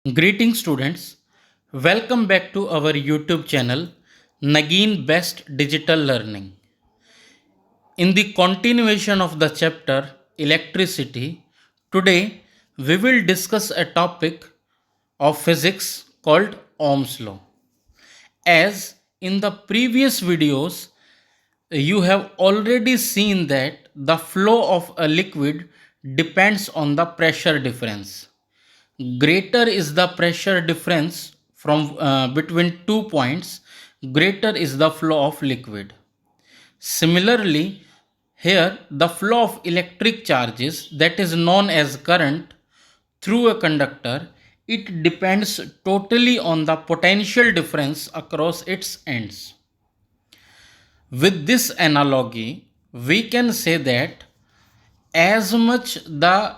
Greetings students, welcome back to our YouTube channel Nagin Best Digital Learning. In the continuation of the chapter Electricity, today we will discuss a topic of physics called Ohm's law. As in the previous videos, you have already seen that the flow of a liquid depends on the pressure difference. Greater is the pressure difference from between 2 points, greater is the flow of liquid. Similarly, here the flow of electric charges, that is known as current, through a conductor, it depends totally on the potential difference across its ends. With this analogy, we can say that as much the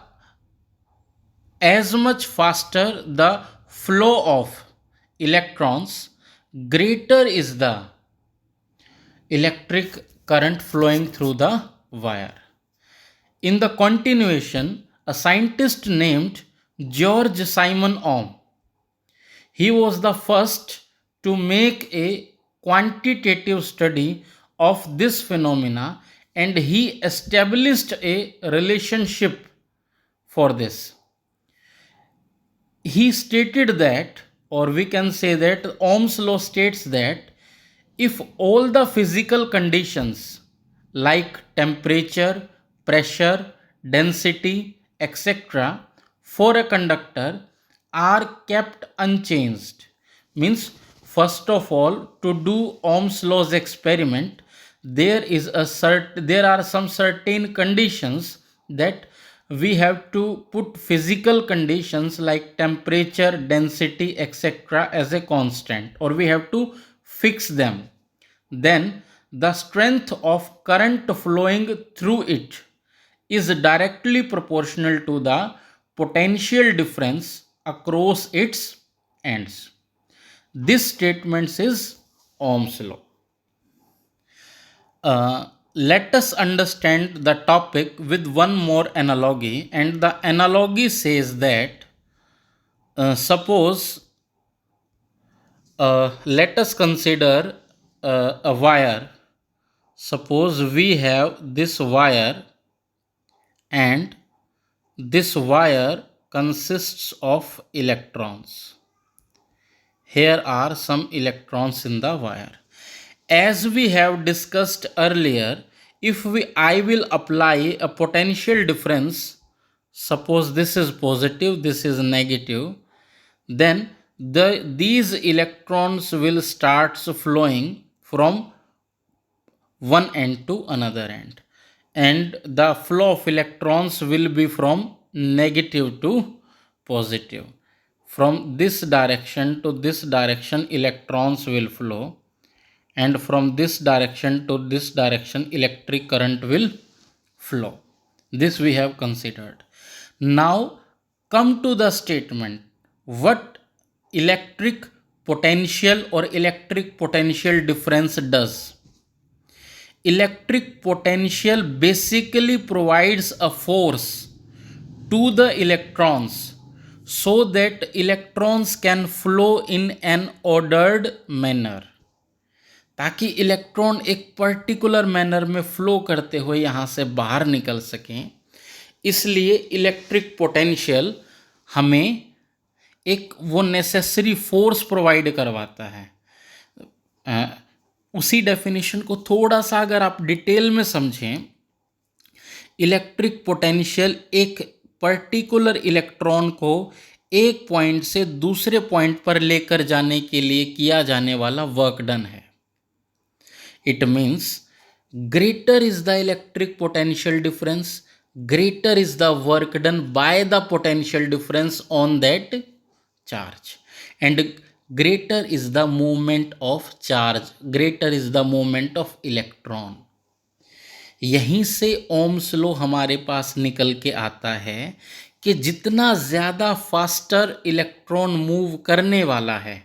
as much faster the flow of electrons, greater is the electric current flowing through the wire. In the continuation, a scientist named George Simon Ohm, he was the first to make a quantitative study of this phenomena, and he established a relationship for this. He stated that, or we can say that Ohm's law states that if all the physical conditions like temperature, pressure, density, etc. for a conductor are kept unchanged, means first of all, to do Ohm's law's experiment, there are some certain conditions that we have to put physical conditions like temperature, density, etc. as a constant, or we have to fix them. Then the strength of current flowing through it is directly proportional to the potential difference across its ends. This statement is Ohm's law. Let us understand the topic with one more analogy, and the analogy says that suppose let us consider a wire. Suppose we have this wire, and this wire consists of electrons. Here are some electrons in the wire. As we have discussed earlier, if I will apply a potential difference, suppose this is positive, this is negative, then these electrons will start flowing from one end to another end, and the flow of electrons will be from negative to positive. From this direction to this direction electrons will flow, and from this direction to this direction electric current will flow. This we have considered. Now come to the statement, what electric potential or electric potential difference does. Electric potential basically provides a force to the electrons so that electrons can flow in an ordered manner, ताकि electron एक particular manner में flow करते हुए यहाँ से बाहर निकल सकें. इसलिए इलेक्ट्रिक पोटेंशियल हमें एक वो नेसेसरी फोर्स प्रोवाइड करवाता है. उसी डेफिनेशन को थोड़ा सा अगर आप डिटेल में समझें, इलेक्ट्रिक पोटेंशियल एक पर्टिकुलर इलेक्ट्रॉन को एक पॉइंट से दूसरे पॉइंट पर लेकर जाने के लिए किया जाने वाला वर्क डन है. It means greater is the electric potential difference, greater is the work done by the potential difference on that charge, and greater is the movement of charge, greater is the movement of electron. यहीं से Ohm's law हमारे पास निकल के आता है कि जितना ज़्यादा फास्टर इलेक्ट्रॉन मूव करने वाला है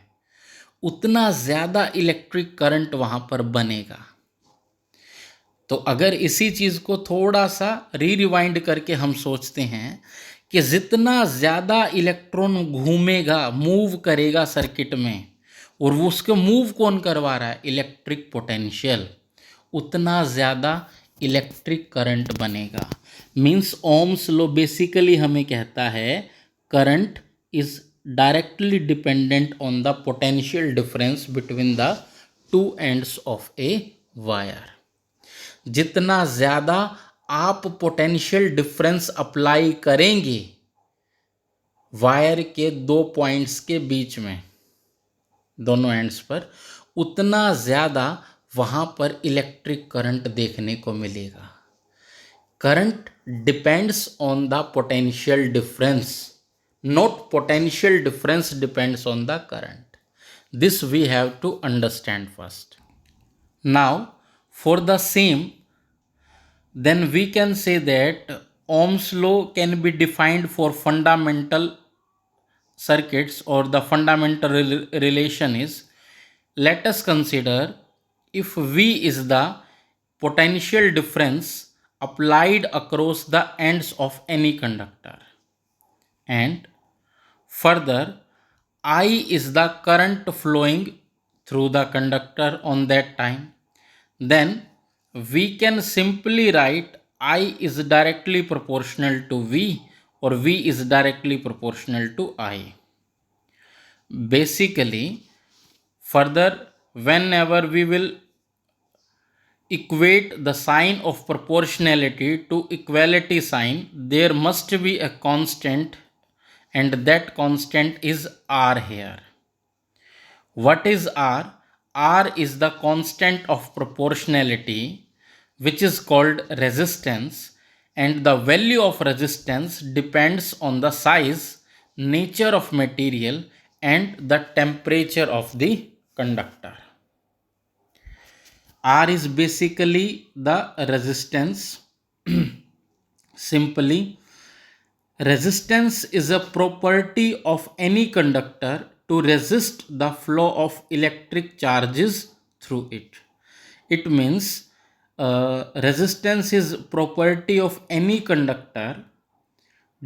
उतना ज़्यादा इलेक्ट्रिक करंट वहाँ पर बनेगा. तो अगर इसी चीज़ को थोड़ा सा रिवाइंड करके हम सोचते हैं कि जितना ज़्यादा इलेक्ट्रॉन घूमेगा, मूव करेगा सर्किट में, और वो उसको मूव कौन करवा रहा है, इलेक्ट्रिक पोटेंशियल, उतना ज़्यादा इलेक्ट्रिक करंट बनेगा। मीन्स ओम्स लॉ बेसिकली हमें कहता है current is directly dependent on the potential difference between the two ends of a wire. जितना ज़्यादा आप पोटेंशियल डिफरेंस अप्लाई करेंगे वायर के दो पॉइंट्स के बीच में, दोनों एंड्स पर, उतना ज़्यादा वहाँ पर इलेक्ट्रिक करंट देखने को मिलेगा। Current depends on the potential difference, not potential difference depends on the current. This we have to understand first. Now for the same, then we can say that Ohm's law can be defined for fundamental circuits, or the fundamental relation is, let us consider if V is the potential difference applied across the ends of any conductor, and further I is the current flowing through the conductor on that time, then we can simply write I is directly proportional to V, or V is directly proportional to I. Basically, further, whenever we will equate the sign of proportionality to equality sign, there must be a constant, and that constant is R here. What is R? R is the constant of proportionality, which is called resistance, and the value of resistance depends on the size, nature of material, and the temperature of the conductor. R is basically the resistance. Simply, resistance is a property of any conductor to resist the flow of electric charges through it. It means resistance is property of any conductor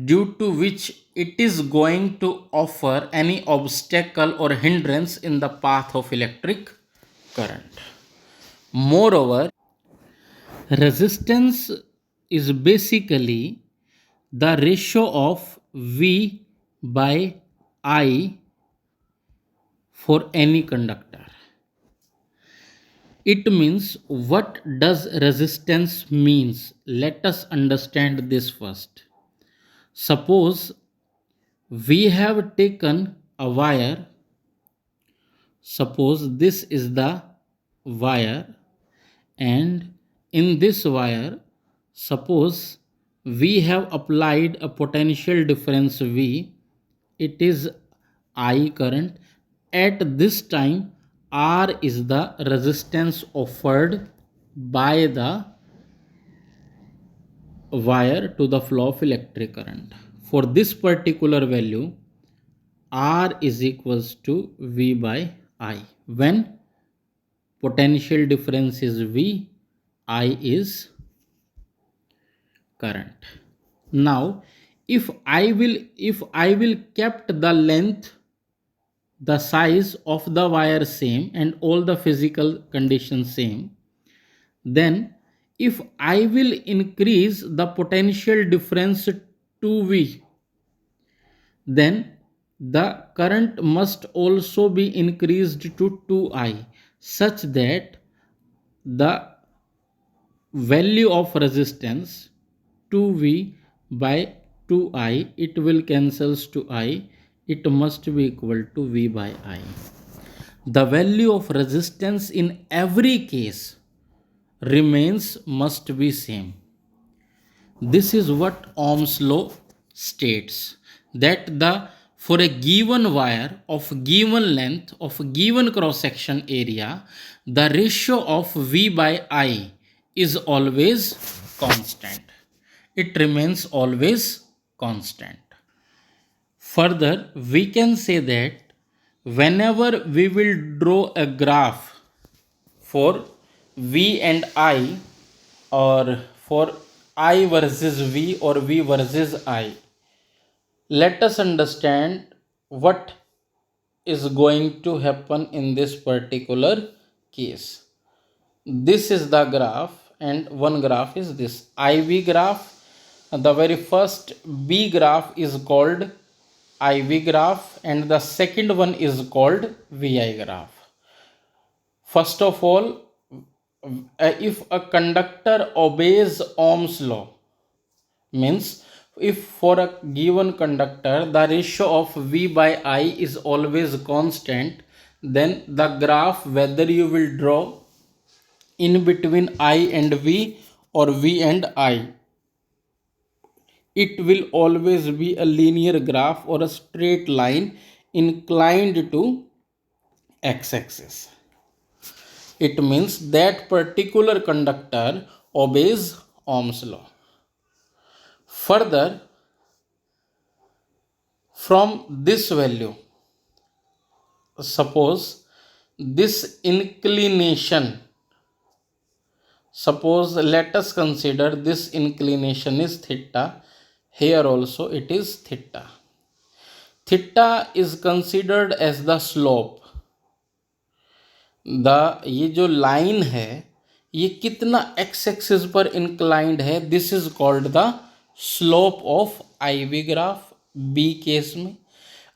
due to which it is going to offer any obstacle or hindrance in the path of electric current. Moreover, resistance is basically the ratio of V by I for any conductor. It means, what does resistance means? Let us understand this first. Suppose we have taken a wire. Suppose this is the wire, and in this wire, suppose we have applied a potential difference V, it is I current. At this time, R is the resistance offered by the wire to the flow of electric current. For this particular value, R is equals to V by I. When potential difference is V, I is current. Now if I will kept the length, the size of the wire same, and all the physical conditions same, then if I will increase the potential difference to V, then the current must also be increased to 2I, such that the value of resistance 2V by 2I, it will cancels to I, it must be equal to V by I. The value of resistance in every case remains must be same. This is what Ohm's law states, that the for a given wire of given length of given cross section area, the ratio of V by I is always constant. It remains always constant. Further, we can say that whenever we will draw a graph for V and I, or for I versus V or V versus I, Let us understand what is going to happen in this particular case. This is the graph and one graph is this IV graph. The very first B graph is called IV graph and the second one is called VI graph. First of all, if a conductor obeys Ohm's law, means if for a given conductor the ratio of V by I is always constant, then the graph, whether you will draw in between I and V or V and I, it will always be a linear graph or a straight line inclined to x-axis. It means that particular conductor obeys Ohm's law. Further, from this value, suppose this inclination, suppose let us consider this inclination is theta, here also it is theta. Theta is considered as the slope. ये जो line है ये कितना x axis पर inclined है, this is called the slope of IV graph B case में,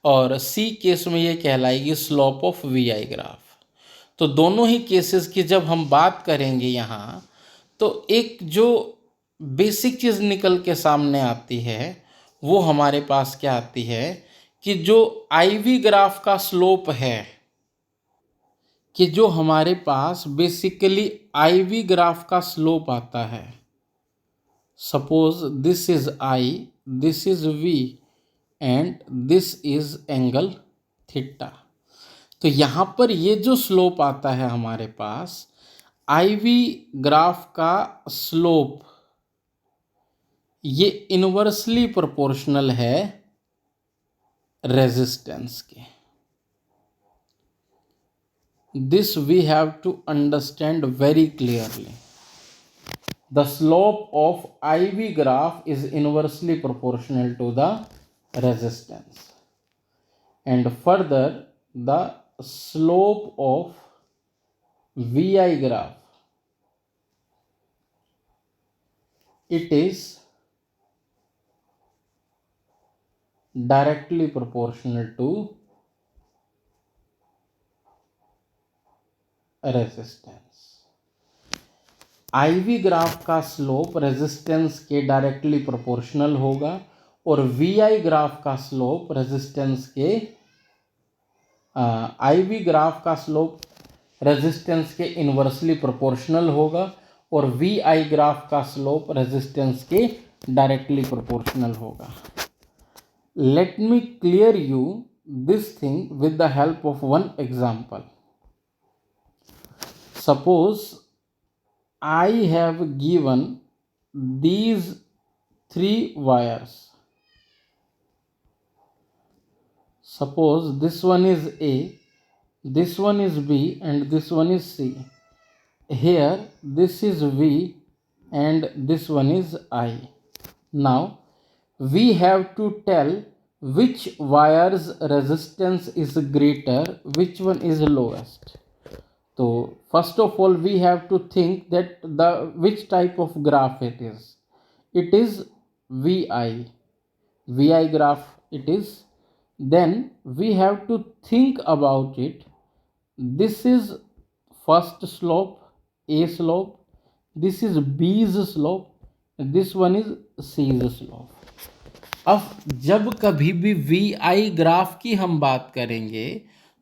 और सी case में ये कहलाएगी स्लोप ऑफ VI ग्राफ। तो दोनों ही केसेस की जब हम बात करेंगे यहाँ, तो एक जो बेसिक चीज़ निकल के सामने आती है वो हमारे पास क्या आती है कि जो IV ग्राफ का स्लोप है, कि जो हमारे पास बेसिकली IV ग्राफ का स्लोप आता है, suppose this is I, this is V and this is angle theta. तो यहाँ पर ये जो स्लोप आता है हमारे पास, IV ग्राफ का स्लोप ये इनवर्सली प्रोपोर्शनल है रेजिस्टेंस के। This we have to understand very clearly. The slope of IV graph is inversely proportional to the resistance. And further, the slope of VI graph, it is directly proportional to resistance. IV graph का slope resistance के directly proportional होगा और VI graph का slope resistance के IV graph का slope resistance के inversely proportional होगा और VI ग्राफ का स्लोप रेजिस्टेंस के डायरेक्टली प्रोपोर्शनल होगा। Let me clear you this thing with the help of one example. Suppose I have given these three wires. Suppose this one is A, this one is B and this one is C. Here this is V and this one is I. Now we have to tell which wire's resistance is greater, which one is lowest. So first of all we have to think that the which type of graph it is. It is VI graph it is. Then we have to think about it. This is first slope, A slope, this is B's slope, this one is C's slope. अब जब कभी भी VI graph की हम बात करेंगे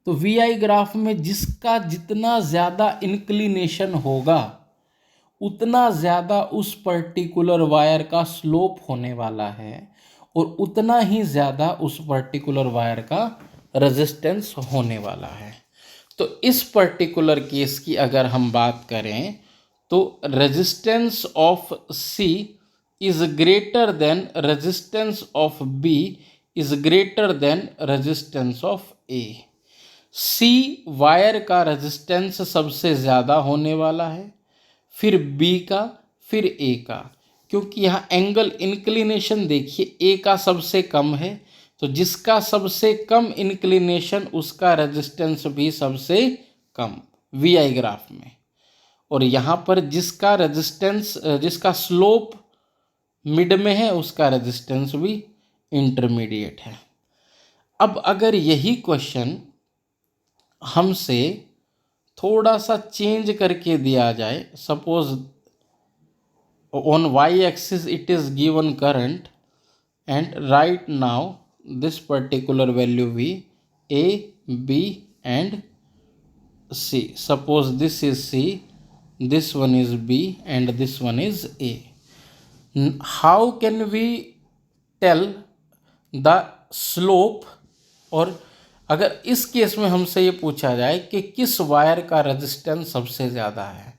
तो VI graph में जिसका जितना ज़्यादा इंक्लिनेशन होगा उतना ज़्यादा उस पर्टिकुलर वायर का स्लोप होने वाला है और उतना ही ज़्यादा उस पर्टिकुलर वायर का रेजिस्टेंस होने वाला है। तो इस पर्टिकुलर केस की अगर हम बात करें तो resistance of C is greater than resistance of B is greater than resistance of A। C wire का रेजिस्टेंस सबसे ज़्यादा होने वाला है, फिर B का, फिर A का, क्योंकि यहाँ एंगल इंक्लिनेशन देखिए A का सबसे कम है, तो जिसका सबसे कम इंक्लिनेशन उसका रेजिस्टेंस भी सबसे कम वीआई ग्राफ में, और यहाँ पर जिसका रेजिस्टेंस जिसका स्लोप मिड में है उसका रेजिस्टेंस भी इंटरमीडिएट है। अब अगर यही क्वेश्चन हमसे थोड़ा सा चेंज करके दिया जाए, suppose on Y axis it is given current and right now this particular value V, A, B and C. Suppose this is C, this one is B and this one is A. How can we tell the slope? और अगर इस case में हमसे ये पूछा जाए कि किस वायर का रेजिस्टेंस सबसे ज़्यादा है,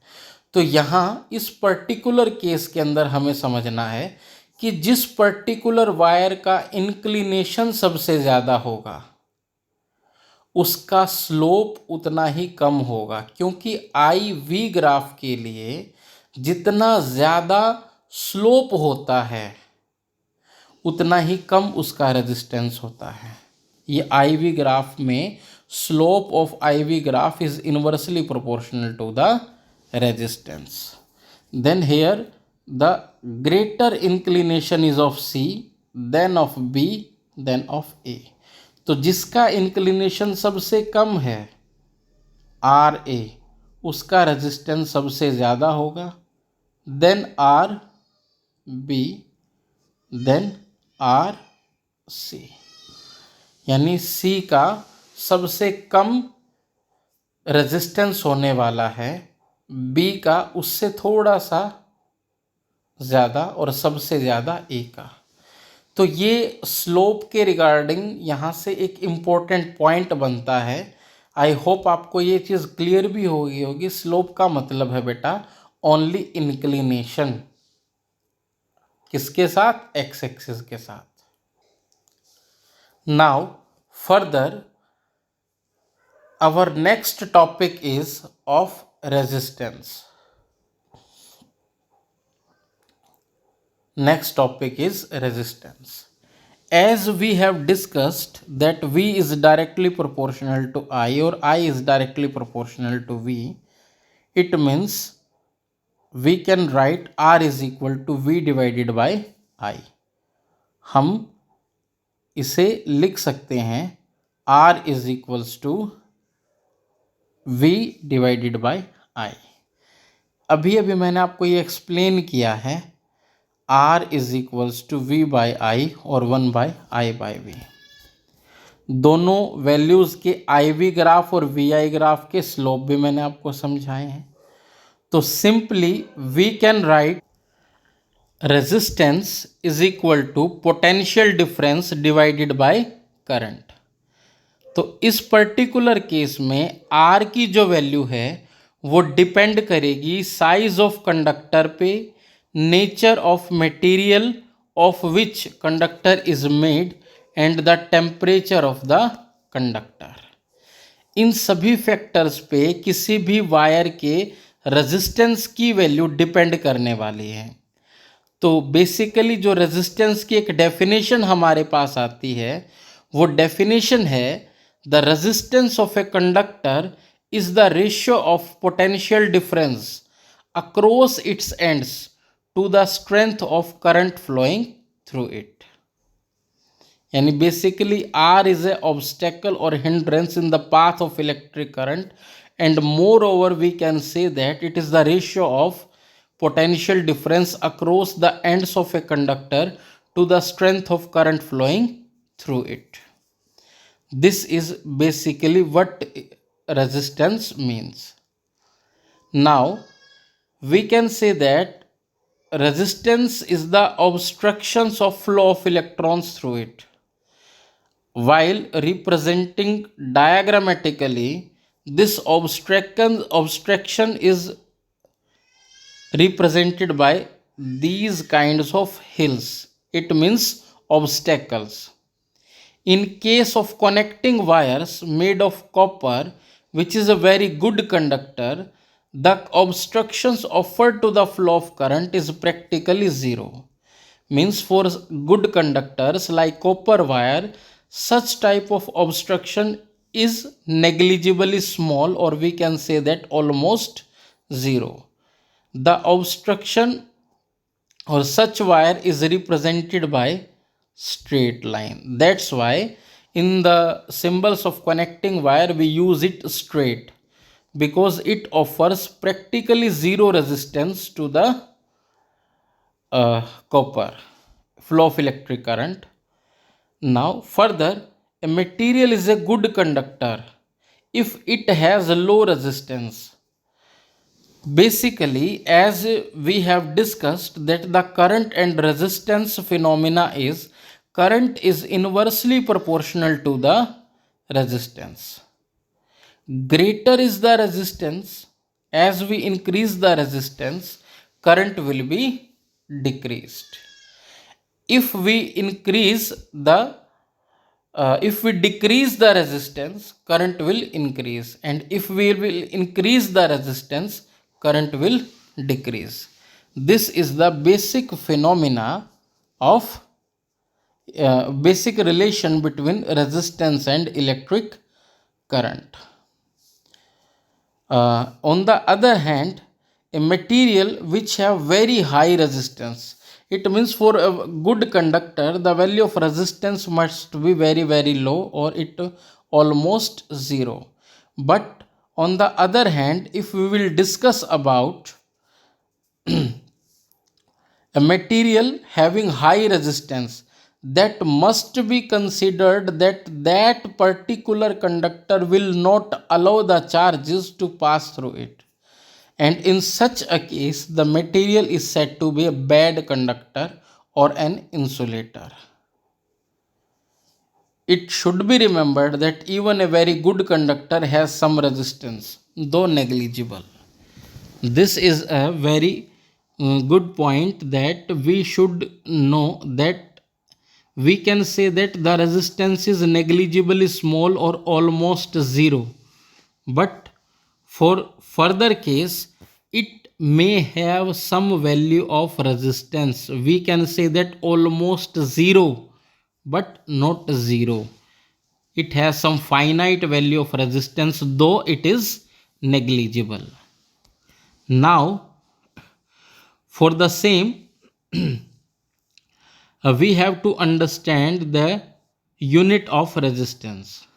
तो यहाँ इस पर्टिकुलर केस के अंदर हमें समझना है कि जिस पर्टिकुलर वायर का इंक्लिनेशन सबसे ज़्यादा होगा उसका स्लोप उतना ही कम होगा, क्योंकि आई वी ग्राफ के लिए जितना ज़्यादा स्लोप होता है उतना ही कम उसका रेजिस्टेंस होता है। ये आई वी ग्राफ में slope of I V graph is inversely proportional to the resistance. Then here the greater inclination is of C, then of B, then of A. तो जिसका इंक्लिनेशन सबसे कम है आर ए, उसका resistance सबसे ज़्यादा होगा, then R B, then R C. यानी C का सबसे कम रेजिस्टेंस होने वाला है, बी का उससे थोड़ा सा ज़्यादा और सबसे ज़्यादा ए का। तो ये स्लोप के रिगार्डिंग यहाँ से एक इम्पोर्टेंट पॉइंट बनता है। आई होप आपको ये चीज़ क्लियर भी होगी। स्लोप का मतलब है बेटा ओनली इंक्लिनेशन, किसके साथ? एक्स एक्सिस के साथ। Now further our next topic is of resistance. Next topic is resistance. As we have discussed that V is directly proportional to I or I is directly proportional to V, it means we can write R is equal to V divided by I. हम इसे लिख सकते हैं R is equals to V divided by I. अभी मैंने आपको ये explain किया है R is equals to V by I और 1 बाई आई बाई वी। दोनों वैल्यूज़ के आई वी ग्राफ और वी आई ग्राफ के स्लोप भी मैंने आपको समझाए हैं। तो simply we can write resistance is equal to potential difference divided by current. तो इस पर्टिकुलर केस में R की जो वैल्यू है वो डिपेंड करेगी साइज ऑफ कंडक्टर पे, nature of material of which conductor is made and the temperature of the conductor. इन सभी फैक्टर्स पे किसी भी वायर के रेजिस्टेंस की वैल्यू डिपेंड करने वाली है। तो बेसिकली जो रेजिस्टेंस की एक डेफिनेशन हमारे पास आती है वो डेफिनेशन है the resistance of a conductor is the ratio of potential difference across its ends to the strength of current flowing through it. यानी basically R is a obstacle or hindrance in the path of electric current, and moreover we can say that it is the ratio of potential difference across the ends of a conductor to the strength of current flowing through it. This is basically what resistance means. Now we can say that resistance is the obstructions of flow of electrons through it. While representing diagrammatically, this obstruction is represented by these kinds of hills. It means obstacles. In case of connecting wires made of copper, which is a very good conductor, the obstructions offered to the flow of current is practically zero. Means for good conductors like copper wire, such type of obstruction is negligibly small, or we can say that almost zero. The obstruction or such wire is represented by straight line. That's why in the symbols of connecting wire we use it straight, because it offers practically zero resistance to the copper flow of electric current. Now further, a material is a good conductor if it has a low resistance. Basically, as we have discussed that the current and resistance phenomena is, current is inversely proportional to the resistance. Greater is the resistance, as we increase the resistance, current will be decreased. If we increase the if we decrease the resistance, current will increase, and if we will increase the resistance, current will decrease. This is the basic phenomena of basic relation between resistance and electric current. On the other hand, a material which have very high resistance, it means for a good conductor the value of resistance must be very low, or it almost zero. But on the other hand, if we will discuss about a material having high resistance, that must be considered that that particular conductor will not allow the charges to pass through it, and in such a case the material is said to be a bad conductor or an insulator. It should be remembered that even a very good conductor has some resistance, though negligible. This is a very good point, that we should know that we can say that the resistance is negligibly small or almost zero, but for further case it may have some value of resistance. We can say that almost zero but not zero. It has some finite value of resistance, though it is negligible. Now for the same, we have to understand the unit of resistance.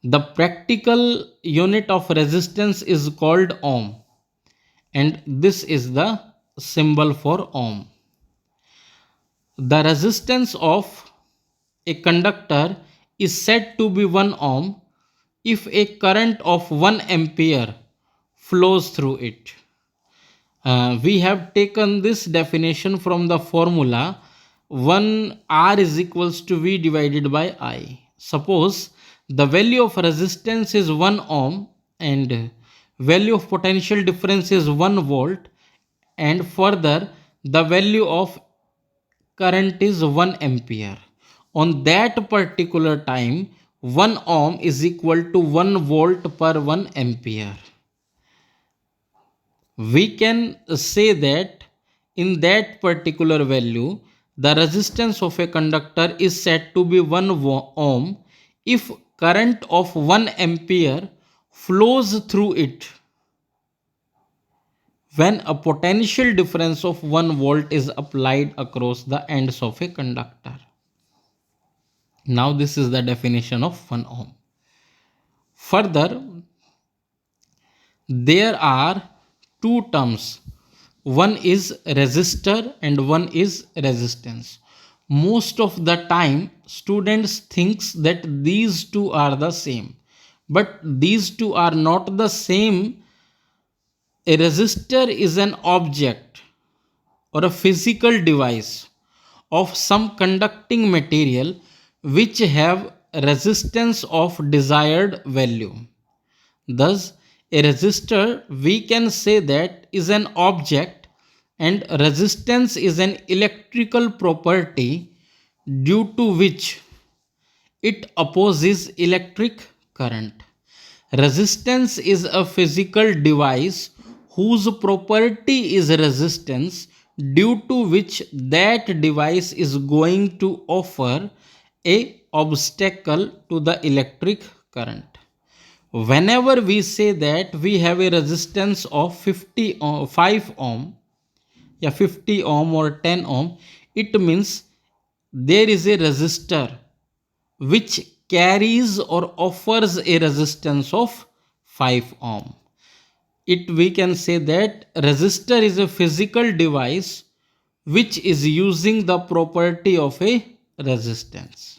The practical unit of resistance is called ohm, and this is the symbol for ohm. The resistance of a conductor is said to be 1 ohm if a current of 1 ampere flows through it. We have taken this definition from the formula 1 R is equals to V divided by I. Suppose the value of resistance is 1 ohm and value of potential difference is 1 volt, and further the value of current is 1 ampere. On that particular time, 1 ohm is equal to 1 volt per 1 ampere. We can say that in that particular value, the resistance of a conductor is said to be 1 ohm if current of 1 ampere flows through it when a potential difference of 1 volt is applied across the ends of a conductor. Now this is the definition of 1 ohm. Further, there are two terms. One is resistor and one is resistance. Most of the time students thinks that these two are the same, but these two are not the same. A resistor is an object or a physical device of some conducting material which have resistance of desired value. Thus, a resistor, we can say that, is an object, and resistance is an electrical property due to which it opposes electric current. Resistance is a physical device whose property is resistance, due to which that device is going to offer a obstacle to the electric current. Whenever we say that we have a resistance of 5 ohm, 50 ohm or 10 ohm, it means there is a resistor which carries or offers a resistance of 5 ohm. It we can say that resistor is a physical device which is using the property of a resistance.